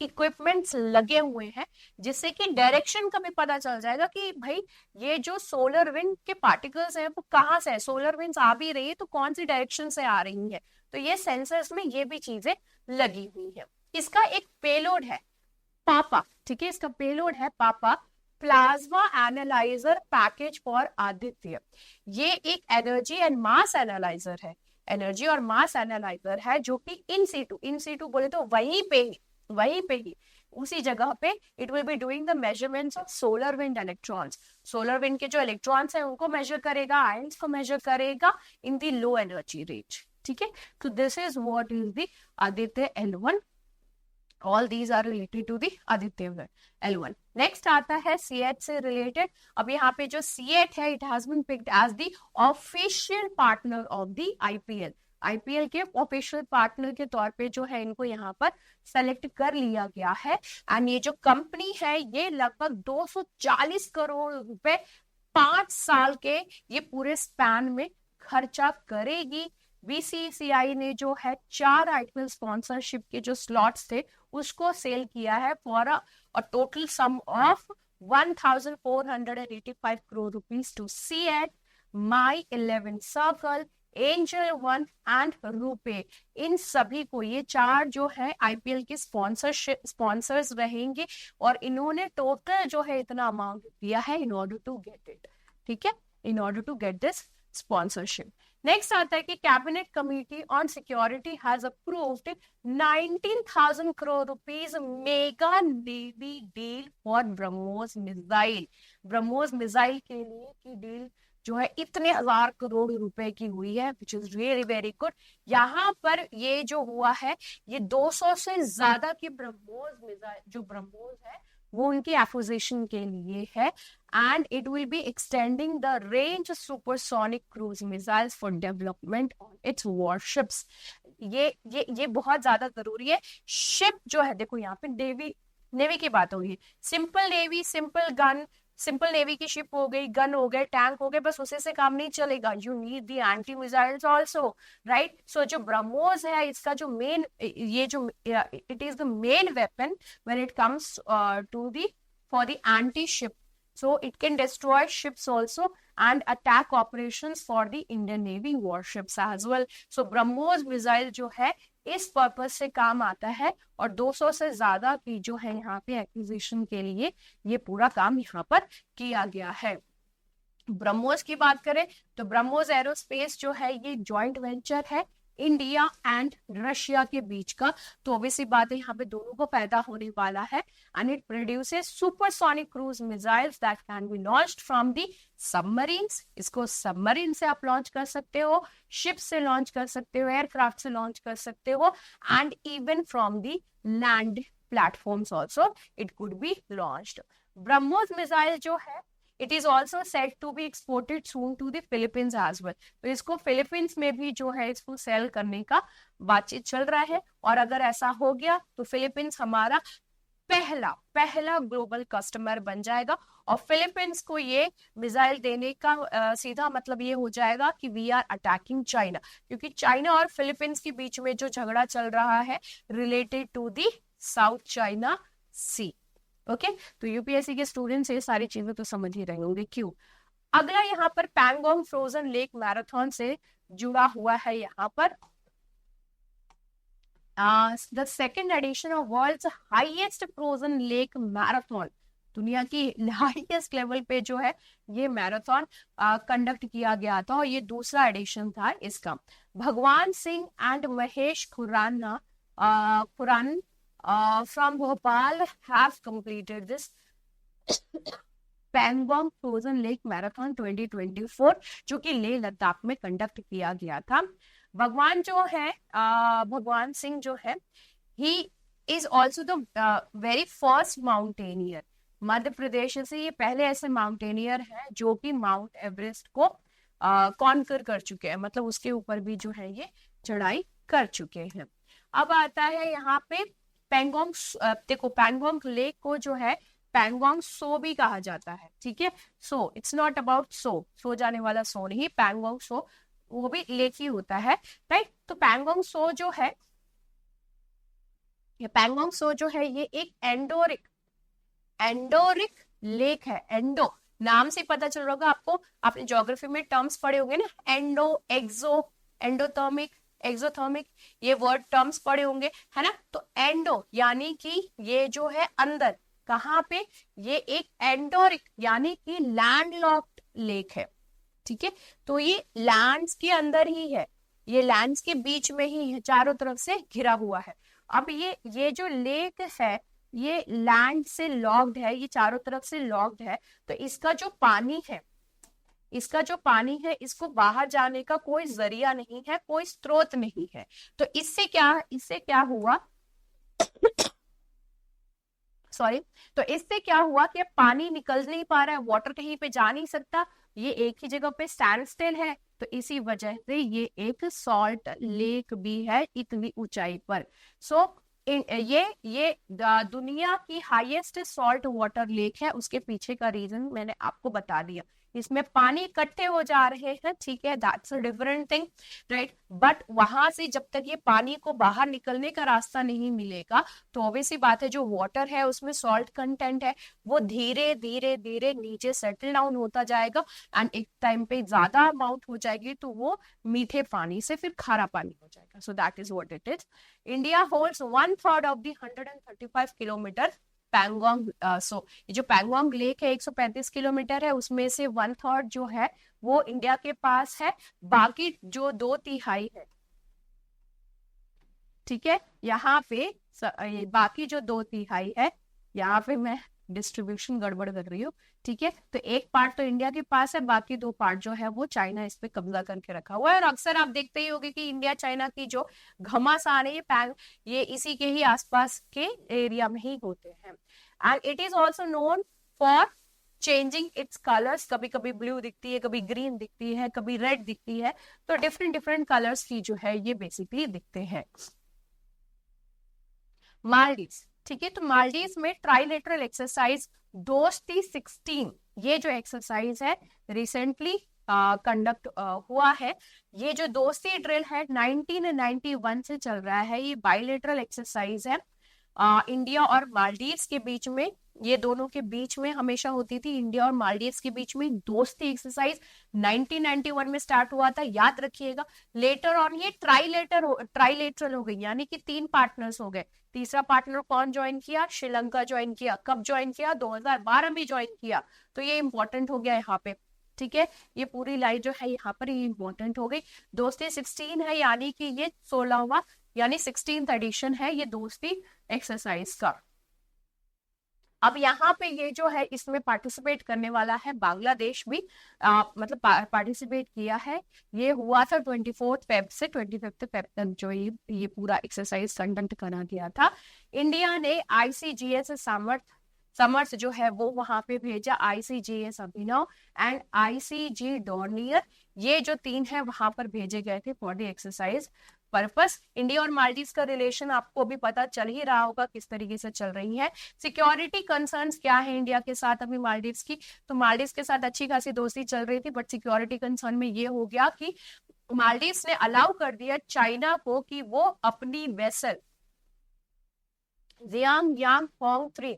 इक्विपमेंट्स लगे हुए हैं जिससे कि डायरेक्शन का भी पता चल जाएगा कि भाई ये जो सोलर विंड के पार्टिकल्स हैं वो कहाँ से है, सोलर विंड्स आ भी रही है तो कौन सी डायरेक्शन से आ रही है। तो ये सेंसर्स में ये भी चीजें लगी हुई है। इसका एक पेलोड है पापा, ठीक है, इसका पेलोड है पापा, plasma analyser package for Aditya. ये एक एनर्जी एंड मास एनालाइजर है, एनर्जी और मास एनालाइजर है जो कि इन सीटू बोले तो वहीं पे ही उसी जगह पे it will be doing the measurements of solar wind electrons. Solar wind के जो इलेक्ट्रॉन्स हैं उनको मेजर करेगा, आयंस को मेजर करेगा in the low energy range, ठीक है। तो this is what is the Aditya L1। All these are related to the Aditya L1। Next आता है C8 से रिलेटेड। अब यहाँ पे जो C8 है it has been picked as the official partner of the IPL के ऑफिशियल पार्टनर के तौर पे जो है इनको यहाँ पर सेलेक्ट कर लिया गया है। एंड ये जो कंपनी है ये लगभग 240 करोड़ रुपए 5 साल के ये पूरे स्पैन में खर्चा करेगी। बीसीसीआई ने जो है 4 आईपीएल स्पॉन्सरशिप के जो स्लॉट्स थे उसको सेल किया है for a total sum of 1485 crore rupees to C8, my 11 circle, Angel one and RuPay. इन सभी को ये 4 जो है आईपीएल के स्पॉन्सर्स रहेंगे और इन्होंने टोटल जो है इतना अमाउंट दिया है in order to get it, ठीक है, in order to get this sponsorship. Next आता है कि cabinet committee on security has approved 19,000 crore rupees mega navy deal for BrahMos missile. BrahMos missile के लिए की डील जो है इतने 1000 करोड़ रुपए की हुई है which is really very good. यहाँ पर ये जो हुआ है ये 200 से ज्यादा की ब्रह्मोस मिसाइल जो ब्रह्मोस है वो उनकी एक्विजिशन के लिए है and it will be extending the range supersonic cruise missiles for development on its warships. ये बहुत ज्यादा जरूरी है। शिप जो है देखो यहाँ पे नेवी की बात हो रही है, simple navy, simple gun, simple navy की शिप हो गई, गन हो गए, टैंक हो गए, बस उसी से काम नहीं चलेगा, you need the anti missiles also, right. So जो ब्रह्मोस है इसका जो मेन ये जो it is the main weapon when it comes to the for the anti ship, so it can destroy ships also and attack operations for the Indian Navy warships as well। so BrahMos missile जो है इस purpose से काम आता है और 200 से ज्यादा की जो है यहाँ पे एक्विजिशन के लिए ये पूरा काम यहाँ पर किया गया है। ब्रह्मोस की बात करें तो ब्रह्मोस एरोस्पेस जो है ये जॉइंट वेंचर है इंडिया एंड रशिया के बीच का। तो ऑब्वियसली बात है यहाँ पे दोनों को पैदा होने वाला है and it produces supersonic cruise missiles that can be launched from the submarines. इसको सबमरीन से आप लॉन्च कर सकते हो, शिप से लॉन्च कर सकते हो, एयरक्राफ्ट से लॉन्च कर सकते हो and even from the land platforms also it could be launched. BrahMos missile जो है it is also set to be exported soon to the Philippines as well. तो इसको फिलीपींस में भी जो है इसको सेल करने का बातचीत चल रहा है, और अगर ऐसा हो गया तो फिलीपींस हमारा पहला पहला ग्लोबल कस्टमर बन जाएगा। और फिलीपींस को ये मिसाइल देने का सीधा मतलब ये हो जाएगा कि वी आर अटैकिंग चाइना, क्योंकि चाइना और फिलीपींस के बीच में जो झगड़ा चल रहा है related to the South China Sea. Okay, तो यूपीएससी के स्टूडेंट्स ये सारी चीजें तो समझ ही रहे होंगे क्यों। अगला यहाँ पर पैंगोंग फ्रोजन लेक मैराथन से जुड़ा हुआ है यहाँ पर the second edition of world's highest frozen lake marathon. दुनिया की हाईएस्ट लेवल पे जो है ये मैराथन कंडक्ट किया गया था, और ये दूसरा एडिशन था इसका। Bhagwan Singh and Mahesh Khurana from Bhopal have completed this Pangong frozen lake marathon 2024, जो कि लेह लद्दाख में कंडक्ट किया गया था। भगवान जो है भगवान सिंह जो है he is also the very first mountaineer. Madhya Pradesh से ये पहले ऐसे माउंटेनियर हैं जो कि माउंट एवरेस्ट को कॉन्कर कर चुके हैं, मतलब उसके ऊपर भी जो है ये चढ़ाई कर चुके हैं। अब आता है यहाँ पे पैंगोंग। देखो पैंगोंग लेक को जो है पैंगोंग सो भी कहा जाता है, ठीक है। So it's not about so जाने वाला सो नहीं, पैंगोंग सो वो भी लेक ही होता है, राइट। तो पैंगोंग सो जो है पैंगोंग सो जो है ये एक एंडोरिक लेक है। एंडो नाम से पता चल रहा होगा आपको, आपने ज्योग्राफी में टर्म्स पढ़े होंगे ना, एंडो, एक्सो, एंडोथर्मिक, एक्सोथर्मिक, ये वर्ड टर्म्स पढ़े होंगे, है ना। तो एंडो यानी कि ये जो है अंदर, कहाँ पे, ये एक एंडोरिक यानी कि लैंडलॉक्ड लेक है, ठीक है। तो ये लैंड्स के अंदर ही है, ये लैंड्स के बीच में ही है, चारों तरफ से घिरा हुआ है। अब ये जो लेक है ये लैंड से लॉक्ड है, ये चारों तरफ से लॉक्ड है। तो इसका जो पानी है इसको बाहर जाने का कोई जरिया नहीं है, कोई स्रोत नहीं है। तो इससे क्या हुआ सॉरी, तो इससे क्या हुआ कि पानी निकल नहीं पा रहा है, वाटर कहीं पे जा नहीं सकता, ये एक ही जगह पे स्टैंड स्टिल है। तो इसी वजह से ये एक सॉल्ट लेक भी है इतनी ऊंचाई पर। सो ये दुनिया की हाईएस्ट सॉल्ट वाटर लेक है। उसके पीछे का रीजन मैंने आपको बता दिया, इसमें पानी इकट्ठे हो जा रहे हैं, ठीक है, that's a different thing, right. But वहां से जब तक ये पानी को बाहर निकलने का रास्ता नहीं मिलेगा तो ऑब्वियसली बात है जो वाटर है उसमें सॉल्ट कंटेंट है वो धीरे धीरे धीरे नीचे सेटल डाउन होता जाएगा, एंड एक टाइम पे ज्यादा अमाउंट हो जाएगी तो वो मीठे पानी से फिर खारा पानी हो जाएगा। So that is what it is. India holds 1/3 of the 135 kilometre Pangong. So ये जो पैंगोंग लेक है 135 किलोमीटर है, उसमें से 1/3 जो है वो इंडिया के पास है, बाकी जो 2/3 है, ठीक है, यहाँ पे बाकी जो 2/3 है, यहाँ पे मैं डिस्ट्रीब्यूशन गड़बड़ कर रही हूँ, ठीक है। तो एक पार्ट तो इंडिया के पास है, बाकी 2 पार्ट जो है वो चाइना इस पे कब्जा करके रखा हुआ है। और अक्सर आप देखते ही होंगे कि इंडिया चाइना की जो घमासान है ये इसी के ही आसपास के एरिया में ही होते हैं। And it is also known for changing it's colours, कभी कभी ब्लू दिखती है, कभी ग्रीन दिखती है, कभी रेड दिखती है, तो डिफरेंट डिफरेंट कलर्स की जो है ये बेसिकली दिखते हैं। मालदीव्स, ठीक है, तो मालदीव्स में ट्राइलेटरल एक्सरसाइज दोस्ती 16, ये जो एक्सरसाइज है रिसेंटली कंडक्ट हुआ है। ये जो दोस्ती ड्रिल है 1991 से चल रहा है, ये बाइलेटरल एक्सरसाइज है इंडिया और मालदीव्स के बीच में, ये दोनों के बीच में हमेशा होती थी। इंडिया और मालदीव्स के बीच में दोस्ती एक्सरसाइज 1991 में स्टार्ट हुआ था, याद रखिएगा। लेटर ऑन ये ट्राइलेटरल हो गई, यानी कि 3 पार्टनर्स हो गए। तीसरा पार्टनर कौन ज्वाइन किया? श्रीलंका ज्वाइन किया। कब ज्वाइन किया? 2012 में ज्वाइन किया। तो ये इंपॉर्टेंट हो गया यहाँ पे, ठीक है, ये पूरी लाइन जो है यहाँ पर ये इंपॉर्टेंट हो गई। दोस्ती 16 है, यानी कि ये 16वां यानी 16th एडिशन है ये दोस्ती एक्सरसाइज का। अब यहाँ पे ये जो है इसमें पार्टिसिपेट करने वाला है बांग्लादेश भी, मतलब पार्टिसिपेट किया है। ये हुआ था 24 फेब से 25 फेब तक जो ये पूरा एक्सरसाइज कंडक्ट करा गया था। इंडिया ने ICGS सामर्थ्य समर्स जो है वो वहां पे भेजा, ICGS Abhinav and ICG Dornier, ये जो 3 है वहां पर भेजे गए थे for the exercise purpose. India और मालदीव्स का रिलेशन आपको भी पता चल ही रहा होगा किस तरीके से चल रही है। सिक्योरिटी कंसर्न्स क्या है इंडिया के साथ अभी मालदीव्स की, तो मालदीव्स के साथ अच्छी खासी दोस्ती चल रही थी, बट सिक्योरिटी कंसर्न में ये हो गया कि मालदीव्स ने अलाउ कर दिया चाइना को कि वो अपनी वेसल जियांग होंग 3,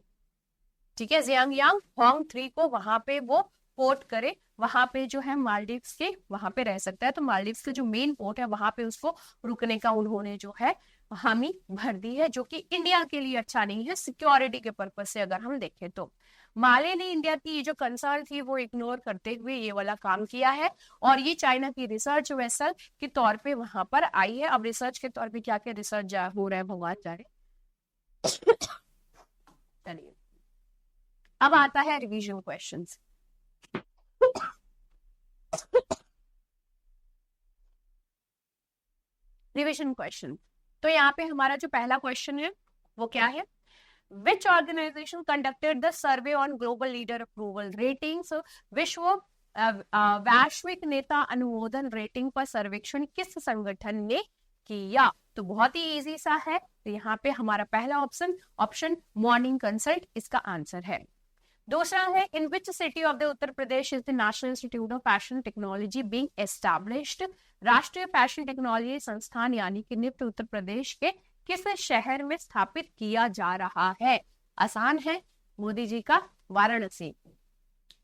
ठीक है, जियांग होंग 3 को वहां पे वो पोर्ट करे, वहां पे जो है मालदीव्स के वहां पे रह सकता है। तो मालदीव्स के जो मेन पोर्ट है वहां पे उसको रुकने का उन्होंने जो है हामी भर दी है, जो कि इंडिया के लिए अच्छा नहीं है सिक्योरिटी के पर्पज से अगर हम देखें तो। माले ने इंडिया की जो कंसर्न थी वो इग्नोर करते हुए ये वाला काम किया है, और ये चाइना की रिसर्च वेसल के तौर पे वहां पर आई है। अब रिसर्च के तौर पे क्या क्या रिसर्च हो रहा है भगवान जाने। चलिए अब आता है रिवीजन क्वेश्चंस। रिवीजन क्वेश्चन, तो यहाँ पे हमारा जो पहला क्वेश्चन है वो क्या है, which organisation conducted the survey on global leader approval ratings, विश्व वैश्विक नेता अनुमोदन रेटिंग पर सर्वेक्षण किस संगठन ने किया। तो बहुत ही इजी सा है, तो यहाँ पे हमारा पहला ऑप्शन मॉर्निंग कंसल्ट इसका आंसर है। दूसरा है, in which city of the Uttar Pradesh is the national institute of fashion technology being established, राष्ट्रीय फैशन टेक्नोलॉजी संस्थान यानी कि निफ्ट उत्तर प्रदेश के किस शहर में स्थापित किया जा रहा है। आसान है, मोदी जी का वाराणसी।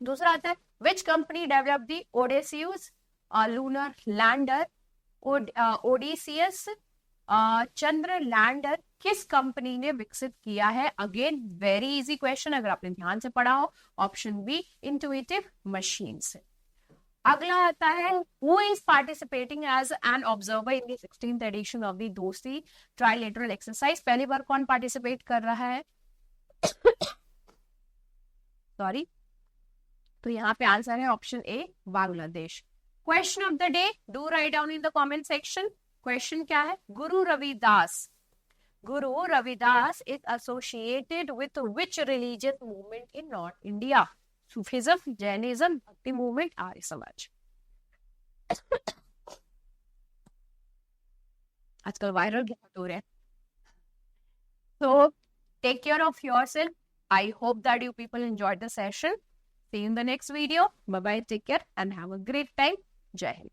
दूसरा आता है, which company develop the Odysseus lunar lander, Odysseus Chandra lander किस कंपनी ने विकसित किया है। अगेन वेरी इजी क्वेश्चन, अगर आपने ध्यान से पढ़ा हो, ऑप्शन बी इंट्यूटिव मशीन्स। अगला आता है, who is participating as an observer in the 16th edition of the Dosti trilateral exercise. पहली बार कौन पार्टिसिपेट कर रहा है, सॉरी, तो यहाँ पे आंसर है option A Bangladesh. Question of the day, do write down in the comment section. Question क्या है, Guru Ravidas is associated with which religious movement in North India? Sufism, Jainism, Bhakti movement, Arya Samaj. आजकल वायरल बहुत हो रहे हैं। So take care of yourself. I hope that you people enjoyed the session. See you in the next video. Bye bye, take care and have a great time. Jai Hind.